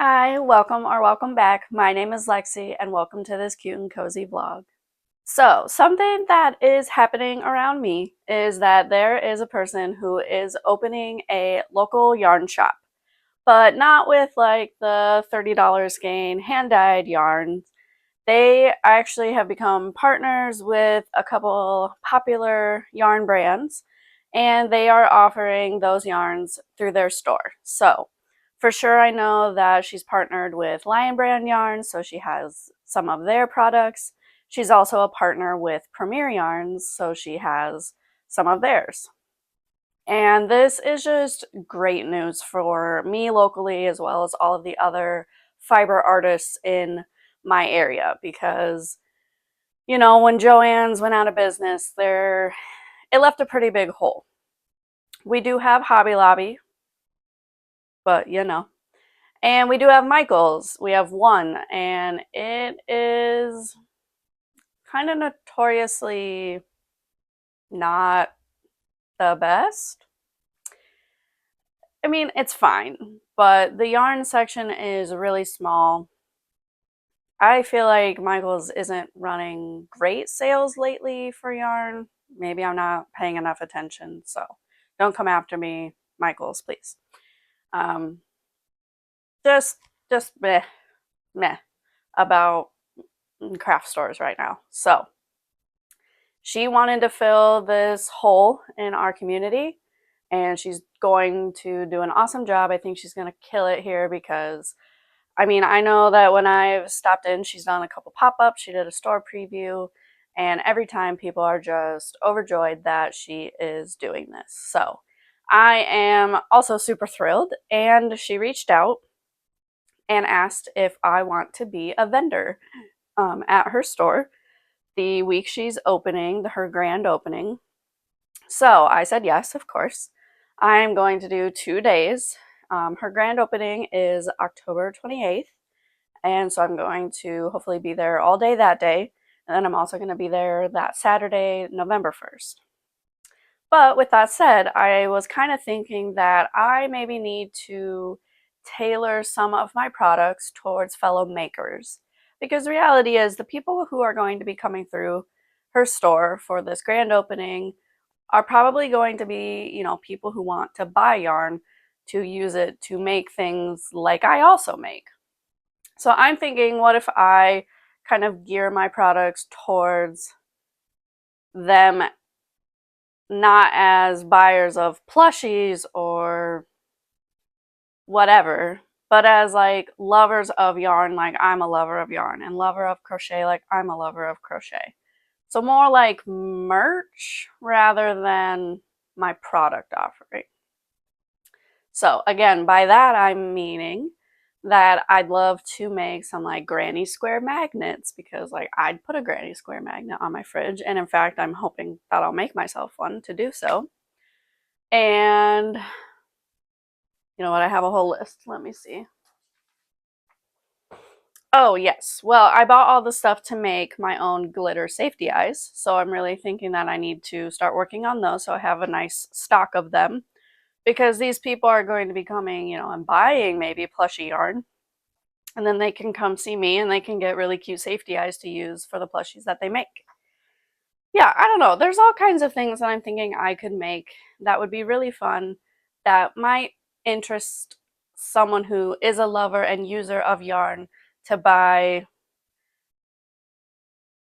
Hi, welcome or welcome back. My name is Lexi, and welcome to this cute and cozy vlog. So, something that is happening around me is that there is a person who is opening a local yarn shop, but not with like the $30 skein hand-dyed yarns. They actually have become partners with a couple popular yarn brands, and they are offering those yarns through their store. So, for sure, I know that she's partnered with Lion Brand Yarns, so she has some of their products. She's also a partner with Premier Yarns, so she has some of theirs. And this is just great news for me locally as well as all of the other fiber artists in my area because, when Joann's went out of business, it left a pretty big hole. We do have Hobby Lobby, but And we do have Michael's. We have one, and it is kind of notoriously not the best. I mean, it's fine, but the yarn section is really small. I feel like Michael's isn't running great sales lately for yarn. Maybe I'm not paying enough attention, so don't come after me, Michael's, please. Um, just meh about craft stores right now. So she wanted to fill this hole in our community, and she's going to do an awesome job. I think she's going to kill it here because I know that when I've stopped in, she's done a couple pop-ups, she did a store preview, and every time people are just overjoyed that she is doing this. So I am also super thrilled, and she reached out and asked if I want to be a vendor at her store the week she's opening, her grand opening. So I said yes, of course. I'm going to do 2 days. Her grand opening is October 28th. And so I'm going to hopefully be there all day that day. And then I'm also going to be there that Saturday, November 1st. But with that said, I was kind of thinking that I maybe need to tailor some of my products towards fellow makers. Because the reality is, the people who are going to be coming through her store for this grand opening are probably going to be, people who want to buy yarn to use it to make things like I also make. So I'm thinking, what if I kind of gear my products towards them not as buyers of plushies or whatever, but as like lovers of yarn, like I'm a lover of yarn, and lover of crochet, like I'm a lover of crochet. So more like merch rather than my product offering. So again, by that I'm meaning that I'd love to make some like granny square magnets, because like I'd put a granny square magnet on my fridge, and in fact I'm hoping that I'll make myself one to do so. And you know what, I have a whole list. Let me see. Oh yes, well, I bought all the stuff to make my own glitter safety eyes, so I'm really thinking that I need to start working on those so I have a nice stock of them, because these people are going to be coming, and buying maybe plushie yarn, and then they can come see me and they can get really cute safety eyes to use for the plushies that they make. Yeah, I don't know. There's all kinds of things that I'm thinking I could make that would be really fun, that might interest someone who is a lover and user of yarn to buy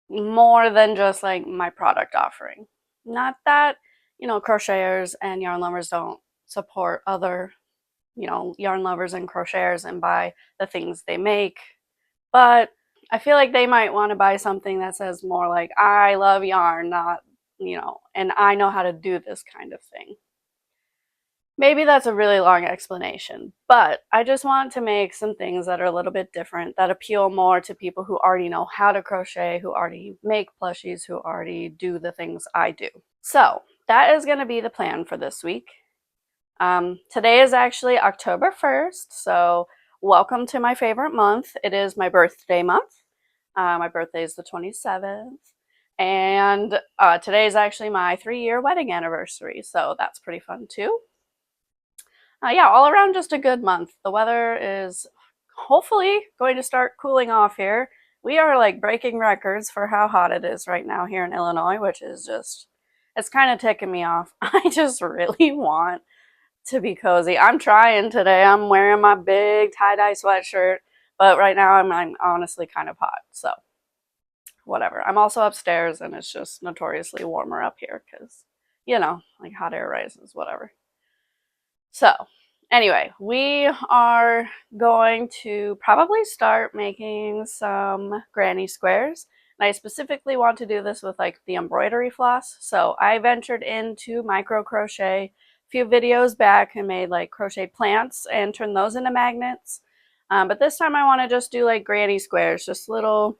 more than just like my product offering. Not that, crocheters and yarn lovers don't support other, yarn lovers and crocheters and buy the things they make, but I feel like they might want to buy something that says more like, I love yarn, not, and I know how to do this kind of thing. Maybe that's a really long explanation, but I just want to make some things that are a little bit different, that appeal more to people who already know how to crochet, who already make plushies, who already do the things I do. So that is going to be the plan for this week. Today is actually October 1st, so welcome to my favorite month. It is my birthday month. My birthday is the 27th, and today is actually my 3-year wedding anniversary, so that's pretty fun too. Yeah, all around just a good month. The weather is hopefully going to start cooling off here. We are like breaking records for how hot it is right now here in Illinois, which is just, it's kind of ticking me off. I just really want to be cozy. I'm trying today. I'm wearing my big tie-dye sweatshirt, but right now I'm honestly kind of hot. So, whatever. I'm also upstairs and it's just notoriously warmer up here because, like hot air rises, whatever. So, anyway, we are going to probably start making some granny squares. And I specifically want to do this with like the embroidery floss. So, I ventured into micro crochet a few videos back and made like crochet plants and turned those into magnets. But this time I want to just do like granny squares, just little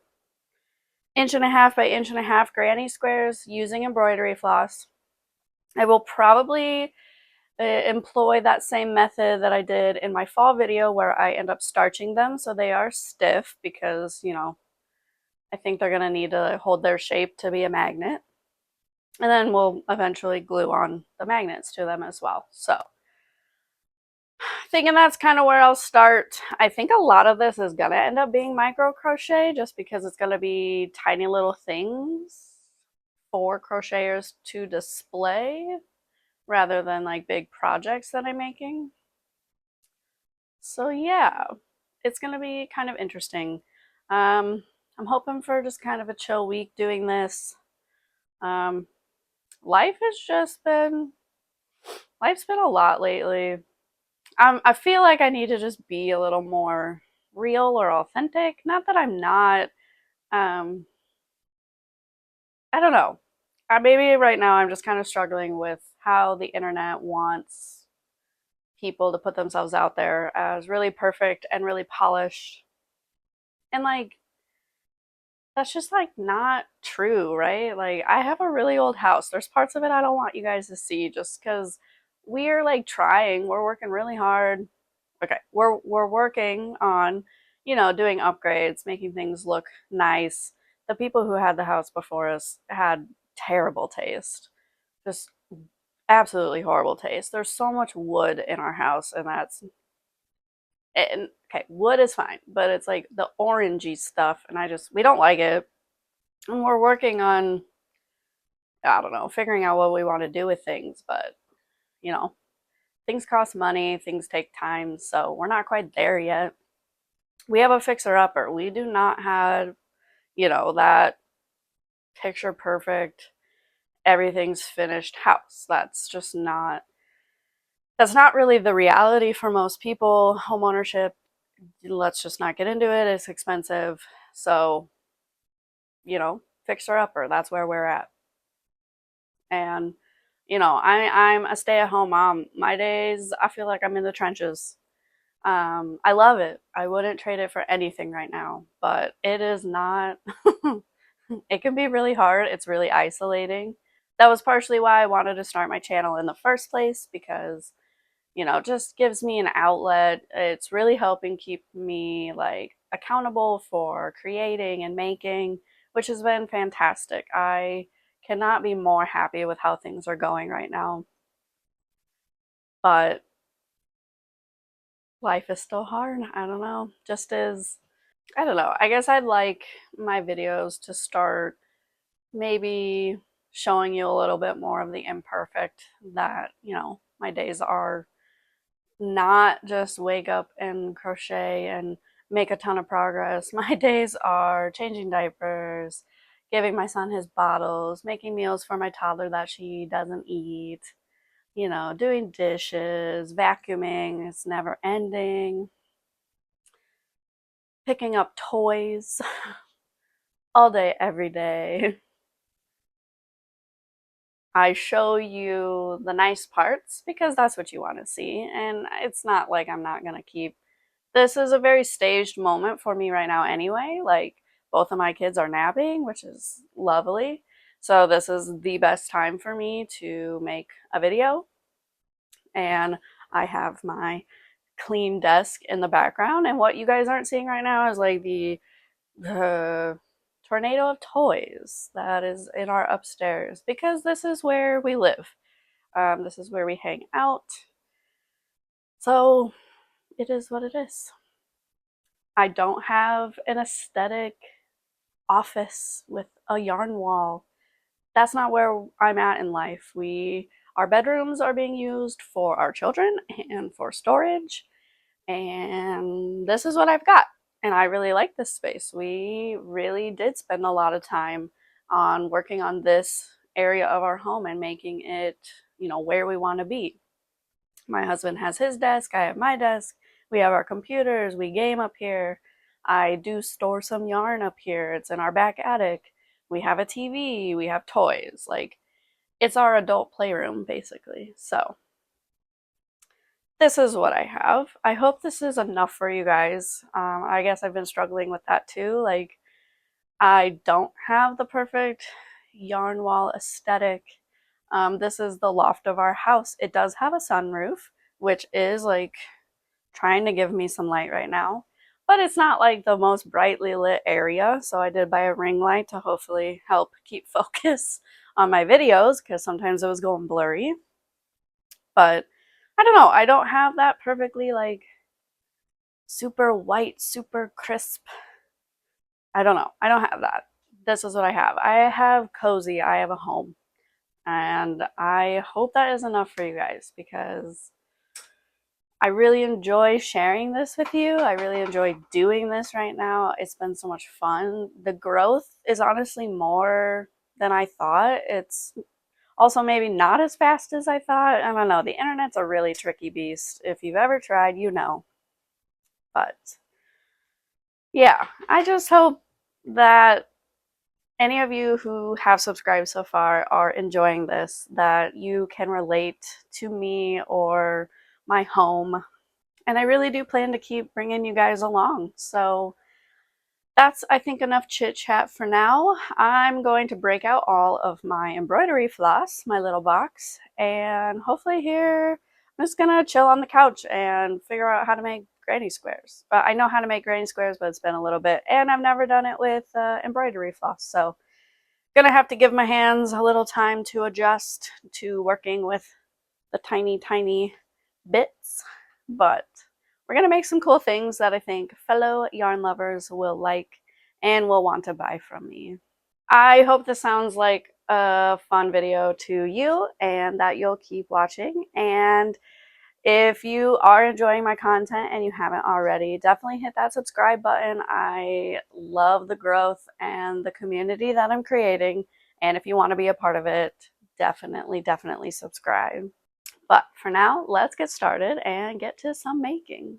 1.5 by 1.5 granny squares using embroidery floss. I will probably employ that same method that I did in my fall video where I end up starching them so they are stiff because, I think they're going to need to hold their shape to be a magnet. And then we'll eventually glue on the magnets to them as well. So, thinking that's kind of where I'll start. I think a lot of this is going to end up being micro crochet just because it's going to be tiny little things for crocheters to display rather than like big projects that I'm making. So yeah, it's going to be kind of interesting. I'm hoping for just kind of a chill week doing this. Um, life has just been, life's been a lot lately. I feel like I need to just be a little more real or authentic. Not that I'm not. Um, I don't know. Maybe right now I'm just kind of struggling with how the internet wants people to put themselves out there as really perfect and really polished. And like, that's just like not true, right? Like, I have a really old house. There's parts of it I don't want you guys to see just because we're like trying, we're working really hard. Okay, we're working on, doing upgrades, making things look nice. The people who had the house before us had terrible taste. Just absolutely horrible taste. There's so much wood in our house, and okay, wood is fine, but it's like the orangey stuff, and we don't like it. And we're working on, I don't know, figuring out what we want to do with things, but you know, things cost money, things take time, so we're not quite there yet. We have a fixer upper. We do not have, that picture perfect, everything's finished house. That's not really the reality for most people. Homeownership, let's just not get into it. It's expensive. So, fixer upper, that's where we're at. And, I'm a stay at home mom. My days, I feel like I'm in the trenches. I love it. I wouldn't trade it for anything right now, but it is not, it can be really hard. It's really isolating. That was partially why I wanted to start my channel in the first place because, just gives me an outlet. It's really helping keep me like accountable for creating and making, which has been fantastic. I cannot be more happy with how things are going right now. But life is still hard. I don't know. Just is, I don't know. I guess I'd like my videos to start maybe showing you a little bit more of the imperfect that, my days are not just wake up and crochet and make a ton of progress. My days are changing diapers, giving my son his bottles, making meals for my toddler that she doesn't eat, doing dishes, vacuuming, it's never ending, picking up toys all day, every day. I show you the nice parts because that's what you want to see. And it's not like I'm not going to keep. This is a very staged moment for me right now, anyway. Like, both of my kids are napping, which is lovely. So, this is the best time for me to make a video. And I have my clean desk in the background. And what you guys aren't seeing right now is like the tornado of toys that is in our upstairs because this is where we live. This is where we hang out. So it is what it is. I don't have an aesthetic office with a yarn wall. That's not where I'm at in life. Our bedrooms are being used for our children and for storage, and this is what I've got. And I really like this space. We really did spend a lot of time on working on this area of our home and making it, where we want to be. My husband has his desk, I have my desk. We have our computers, we game up here. I do store some yarn up here. It's in our back attic. We have a TV, we have toys. Like, it's our adult playroom basically. So, this is what I have. I hope this is enough for you guys. I guess I've been struggling with that too. Like, I don't have the perfect yarn wall aesthetic. This is the loft of our house. It does have a sunroof, which is like trying to give me some light right now. But it's not like the most brightly lit area, so I did buy a ring light to hopefully help keep focus on my videos because sometimes it was going blurry. But I don't know, I don't have that perfectly like super white, super crisp. I don't know. I don't have that. This is what I have. I have cozy, I have a home. And I hope that is enough for you guys because I really enjoy sharing this with you. I really enjoy doing this right now. It's been so much fun. The growth is honestly more than I thought. It's also maybe not as fast as I thought. I don't know. The internet's a really tricky beast. If you've ever tried, you know. But yeah, I just hope that any of you who have subscribed so far are enjoying this, that you can relate to me or my home. And I really do plan to keep bringing you guys along. So that's, I think, enough chit chat for now. I'm going to break out all of my embroidery floss, my little box, and hopefully here I'm just gonna chill on the couch and figure out how to make granny squares. I know how to make granny squares, but it's been a little bit, and I've never done it with embroidery floss. So gonna have to give my hands a little time to adjust to working with the tiny, tiny bits, but we're gonna make some cool things that I think fellow yarn lovers will like and will want to buy from me. I hope this sounds like a fun video to you and that you'll keep watching. And if you are enjoying my content and you haven't already, definitely hit that subscribe button. I love the growth and the community that I'm creating. And if you want to be a part of it, definitely, definitely subscribe. But for now, let's get started and get to some making.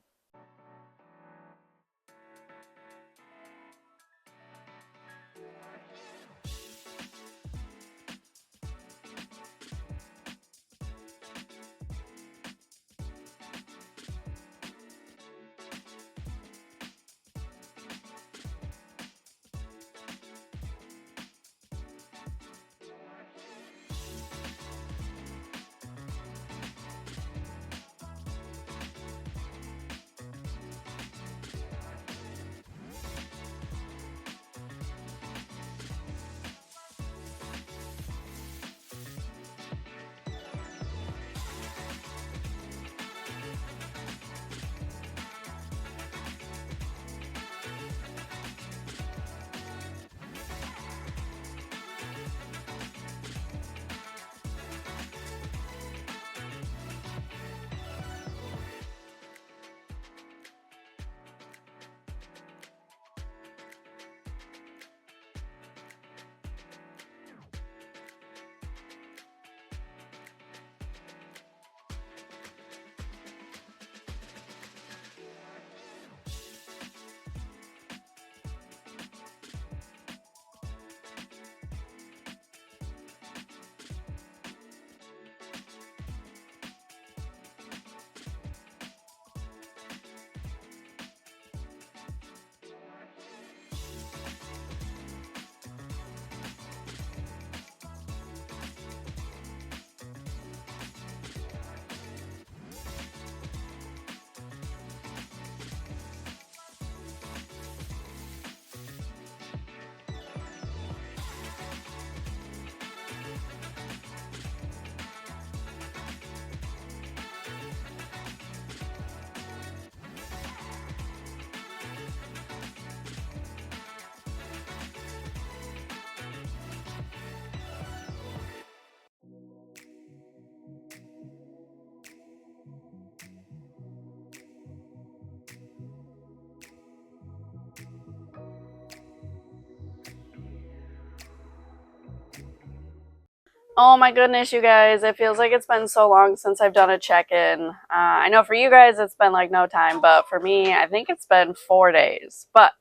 Oh my goodness, you guys, it feels like it's been so long since I've done a check-in. I know for you guys it's been like no time, but for me, I think it's been 4 days. But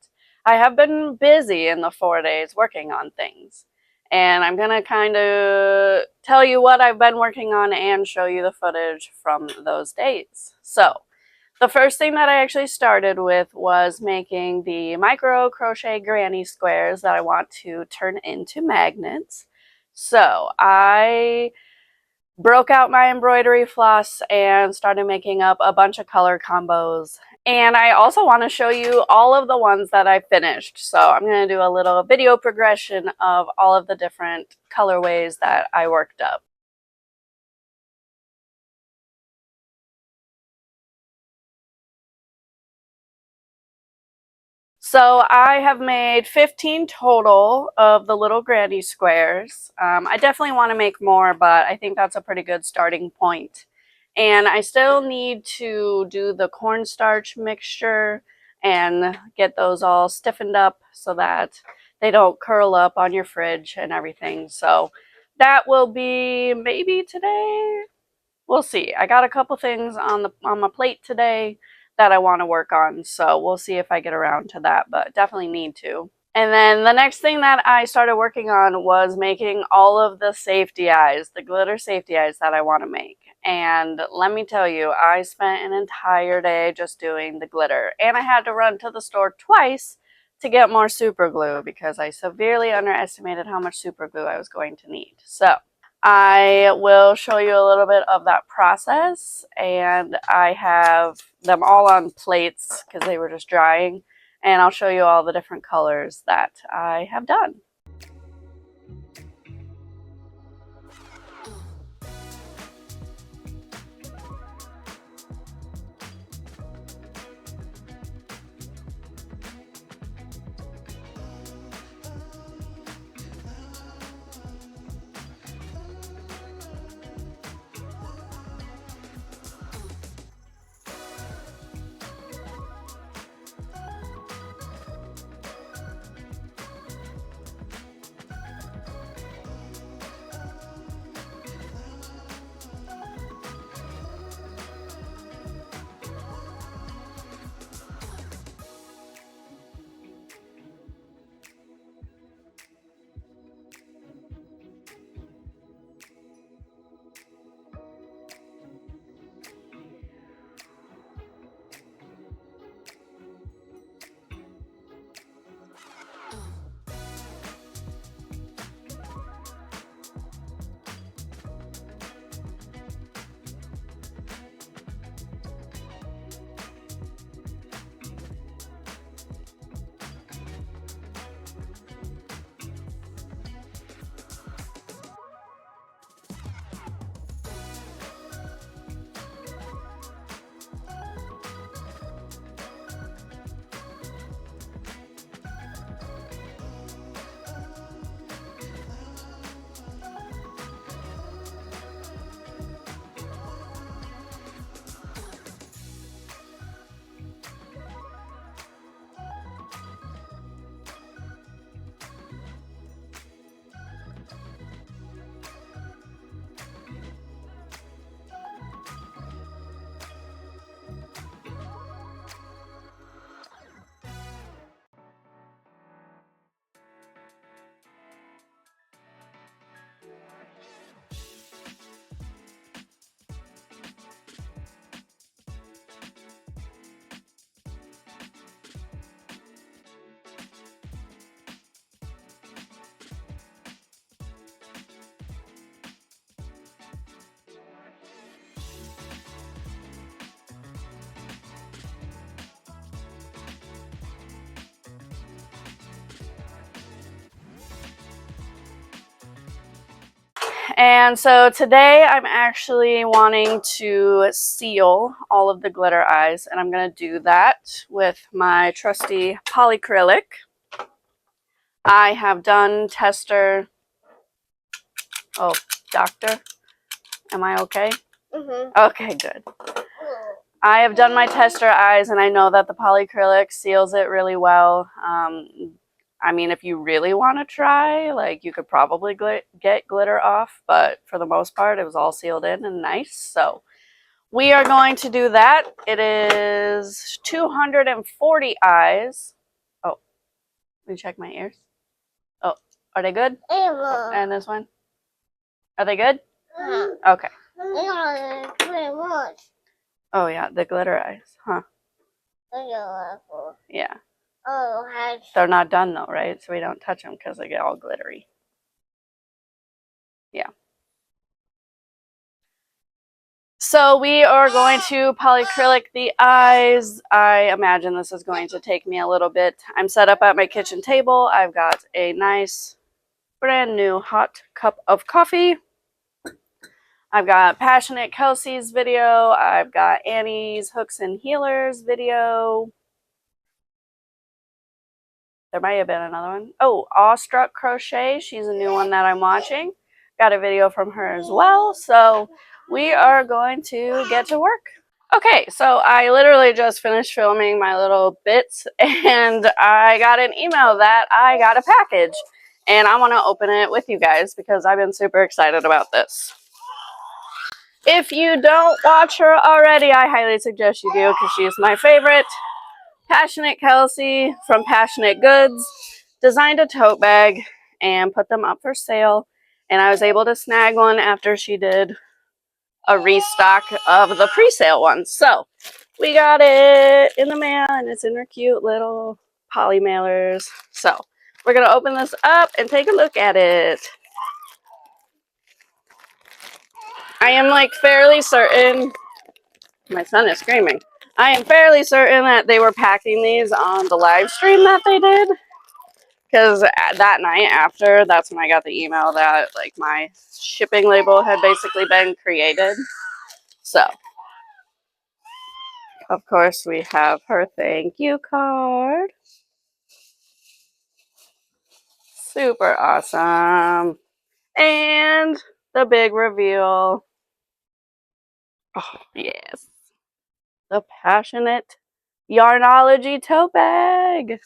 I have been busy in the 4 days working on things. And I'm gonna kind of tell you what I've been working on and show you the footage from those days. So, the first thing that I actually started with was making the micro crochet granny squares that I want to turn into magnets. So I broke out my embroidery floss and started making up a bunch of color combos. And I also want to show you all of the ones that I finished. So I'm going to do a little video progression of all of the different colorways that I worked up. So I have made 15 total of the little granny squares. I definitely want to make more, but I think that's a pretty good starting point. And I still need to do the cornstarch mixture and get those all stiffened up so that they don't curl up on your fridge and everything. So that will be maybe today. We'll see. I got a couple things on my plate today that I want to work on, so we'll see if I get around to that, but definitely need to. And then the next thing that I started working on was making all of the safety eyes, the glitter safety eyes that I want to make. And let me tell you, I spent an entire day just doing the glitter, and I had to run to the store twice to get more super glue because I severely underestimated how much super glue I was going to need. So I will show you a little bit of that process, and I have them all on plates because they were just drying, and I'll show you all the different colors that I have done. And so today I'm actually wanting to seal all of the glitter eyes, and I'm going to do that with my trusty polyacrylic. I have done tester. Oh, doctor, am I okay? Okay, good. I have done my tester eyes, and I know that the polyacrylic seals it really well. I mean, if you really want to try, like, you could probably get glitter off, but for the most part, it was all sealed in and nice. So we are going to do that. It is 240 eyes. Oh, let me check my ears. Oh, are they good? Oh, and this one? Are they good? Okay. Oh, yeah, the glitter eyes, huh? Yeah. They're not done, though, right? So we don't touch them because they get all glittery. Yeah. So we are going to polyacrylic the eyes. I imagine this is going to take me a little bit. I'm set up at my kitchen table. I've got a nice brand new hot cup of coffee. I've got Passionate Kelsey's video. I've got Annie's Hooks and Healers video. There might have been another one. Oh, Awestruck Crochet. She's a new one that I'm watching. Got a video from her as well. So we are going to get to work. Okay, so I literally just finished filming my little bits and I got an email that I got a package. And I want to open it with you guys because I've been super excited about this. If you don't watch her already, I highly suggest you do because she is my favorite. Passionate Kelsey from Passionate Goods designed a tote bag and put them up for sale. And I was able to snag one after she did a restock of the pre-sale one. So we got it in the mail and it's in her cute little poly mailers. So we're going to open this up and take a look at it. I am like fairly certain, my son is screaming. I am fairly certain that they were packing these on the live stream that they did. Because that night after, that's when I got the email that like my shipping label had basically been created. So, of course, we have her thank you card. Super awesome. And the big reveal. Oh, yes. The Passionate Yarnology tote bag.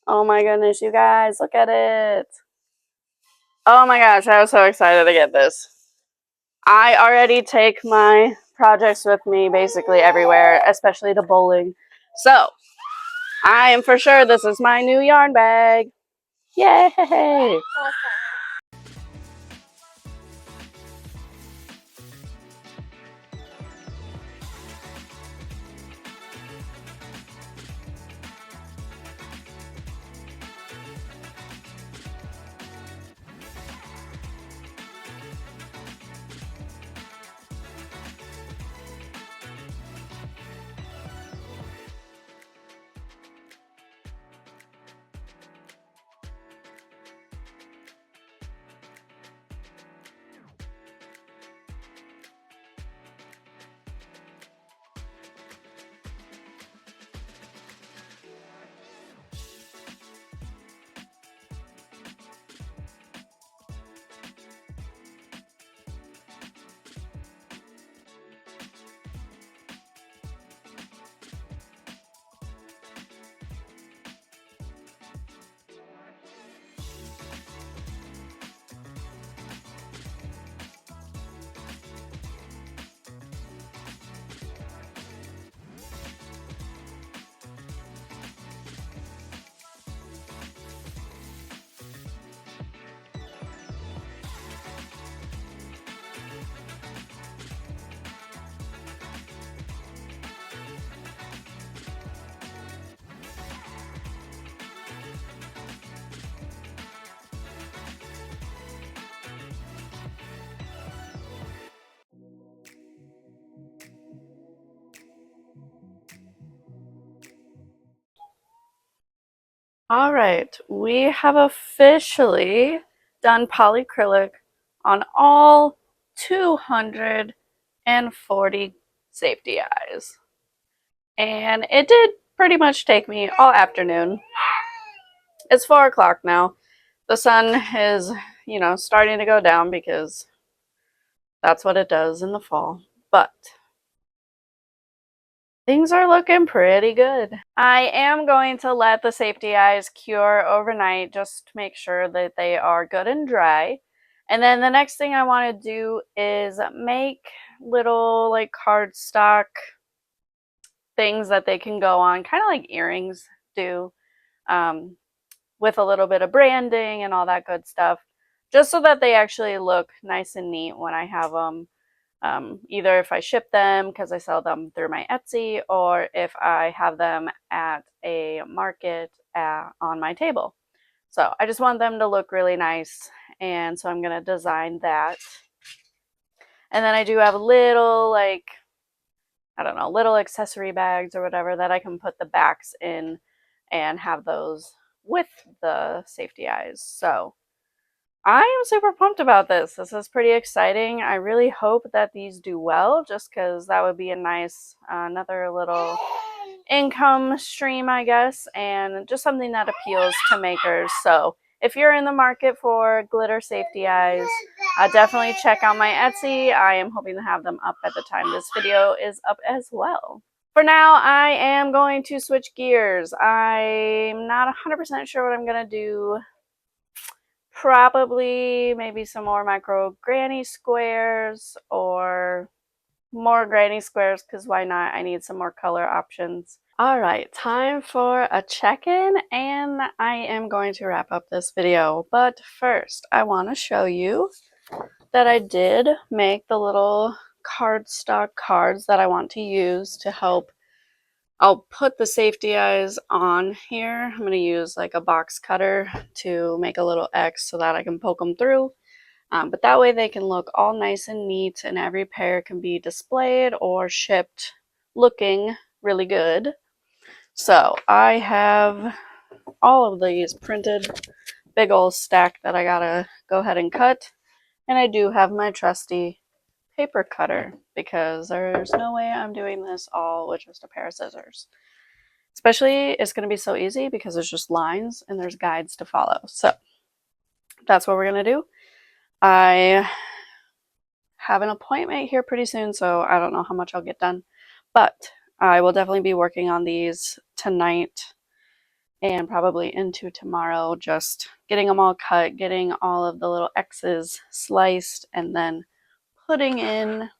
Oh my goodness, you guys, look at it. Oh my gosh, I was so excited to get this. I already take my projects with me basically everywhere, especially to bowling. So, I am for sure this is my new yarn bag. Yay! All right, we have officially done polyacrylic on all 240 safety eyes. And it did pretty much take me all afternoon. It's 4 o'clock now. The sun is, starting to go down because that's what it does in the fall. But Things are looking pretty good. I am going to let the safety eyes cure overnight just to make sure that they are good and dry. And then the next thing I want to do is make little like cardstock things that they can go on, kind of like earrings do, um, with a little bit of branding and all that good stuff, just so that they actually look nice and neat when I have them. Either if I ship them because I sell them through my Etsy, or if I have them at a market on my table. So I just want them to look really nice, and so I'm going to design that. And then I do have little, like, I don't know, little accessory bags or whatever that I can put the backs in and have those with the safety eyes. So I am super pumped about this. This is pretty exciting. I really hope that these do well, just because that would be a nice, another little income stream, I guess, and just something that appeals to makers. So if you're in the market for glitter safety eyes, definitely check out my Etsy. I am hoping to have them up at the time this video is up as well. For now, I am going to switch gears. I'm not 100% sure what I'm going to do. Probably maybe some more micro granny squares, or more granny squares, because why not? I need some more color options. All right, time for a check-in, and I am going to wrap up this video. But first, I want to show you that I did make the little cardstock cards that I want to use to help. I'll put the safety eyes on here. I'm going to use like a box cutter to make a little X so that I can poke them through. But that way they can look all nice and neat, and every pair can be displayed or shipped looking really good. So I have all of these printed, big old stack that I gotta go ahead and cut. And I do have my trusty paper cutter, because there's no way I'm doing this all with just a pair of scissors. Especially, it's going to be so easy because it's just lines and there's guides to follow. So that's what we're going to do. I have an appointment here pretty soon, so I don't know how much I'll get done. But I will definitely be working on these tonight and probably into tomorrow, just getting them all cut, getting all of the little X's sliced, and then putting in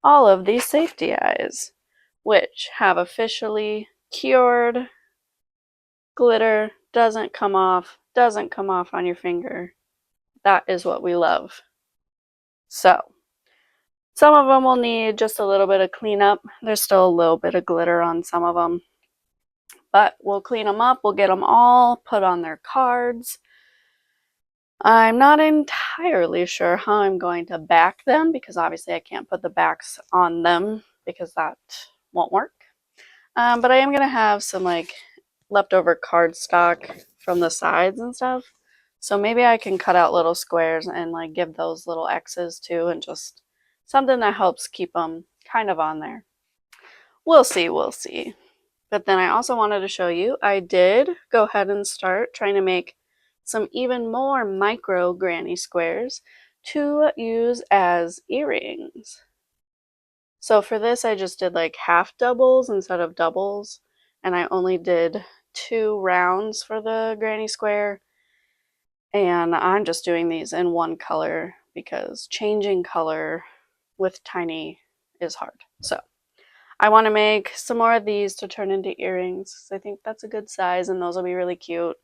all of these safety eyes, which have officially cured. Glitter doesn't come off on your finger. That is what we love. So some of them will need just a little bit of cleanup. There's still a little bit of glitter on some of them, but we'll clean them up. We'll get them all put on their cards. I'm not entirely sure how I'm going to back them, because obviously I can't put the backs on them because that won't work. But I am going to have some like leftover cardstock from the sides and stuff. So maybe I can cut out little squares and like give those little X's too, and just something that helps keep them kind of on there. We'll see, we'll see. But then I also wanted to show you, I did go ahead and start trying to make some even more micro granny squares to use as earrings. So for this, I just did like half doubles instead of doubles, and I only did 2 rounds for the granny square. And I'm just doing these in one color because changing color with tiny is hard. So I want to make some more of these to turn into earrings, because I think that's a good size and those will be really cute.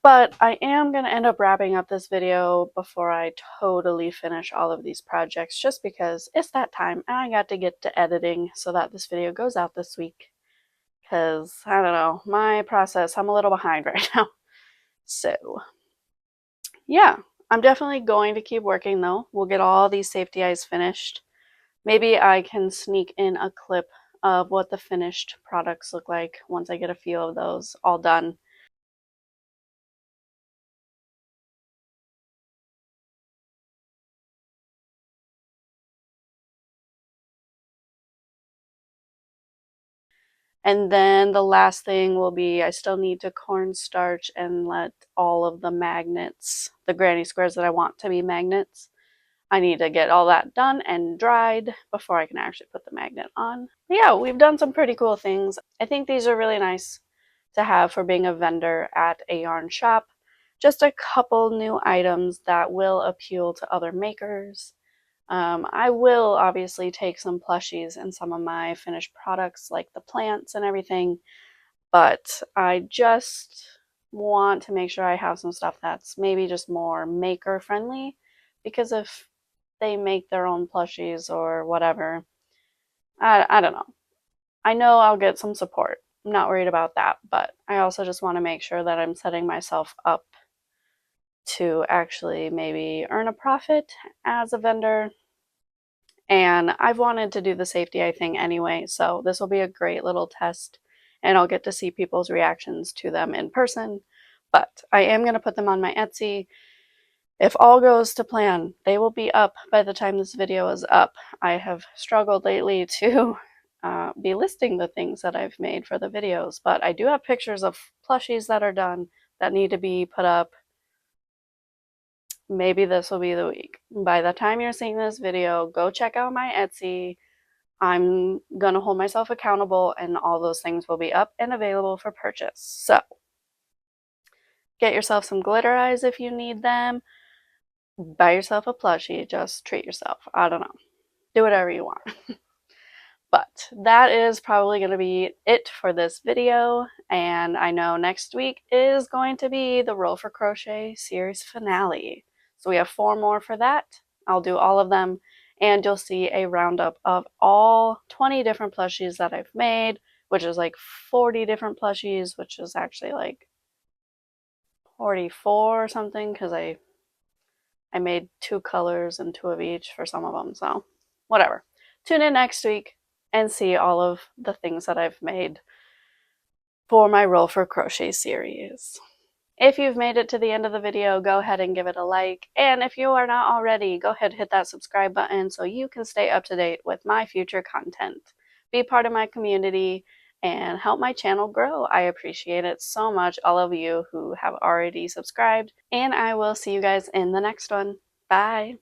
But I am going to end up wrapping up this video before I totally finish all of these projects, just because it's that time and I got to get to editing so that this video goes out this week. Because, I don't know, my process, I'm a little behind right now. So, yeah, I'm definitely going to keep working though. We'll get all these safety eyes finished. Maybe I can sneak in a clip of what the finished products look like once I get a few of those all done. And then the last thing will be, I still need to cornstarch and let all of the magnets, the granny squares that I want to be magnets, I need to get all that done and dried before I can actually put the magnet on. But yeah, we've done some pretty cool things. I think these are really nice to have for being a vendor at a yarn shop. Just a couple new items that will appeal to other makers. I will obviously take some plushies and some of my finished products like the plants and everything, but I just want to make sure I have some stuff that's maybe just more maker friendly, because if they make their own plushies or whatever, I don't know. I know I'll get some support. I'm not worried about that, but I also just want to make sure that I'm setting myself up to actually maybe earn a profit as a vendor. And I've wanted to do the safety eye thing anyway, so this will be a great little test, and I'll get to see people's reactions to them in person. But I am going to put them on my Etsy. If all goes to plan, they will be up by the time this video is up. I have struggled lately to be listing the things that I've made for the videos, but I do have pictures of plushies that are done that need to be put up. Maybe this will be the week. By the time you're seeing this video, go check out my Etsy. I'm going to hold myself accountable, and all those things will be up and available for purchase. So get yourself some glitter eyes if you need them. Buy yourself a plushie. Just treat yourself. I don't know. Do whatever you want. But that is probably going to be it for this video. And I know next week is going to be the Roll for Crochet series finale. So we have 4 more for that. I'll do all of them, and you'll see a roundup of all 20 different plushies that I've made, which is like 40 different plushies, which is actually like 44 or something, because I made 2 colors and 2 of each for some of them, so whatever. Tune in next week and see all of the things that I've made for my Roll for Crochet series. If you've made it to the end of the video, go ahead and give it a like. And if you are not already, go ahead and hit that subscribe button so you can stay up to date with my future content. Be part of my community and help my channel grow. I appreciate it so much, all of you who have already subscribed. And I will see you guys in the next one. Bye.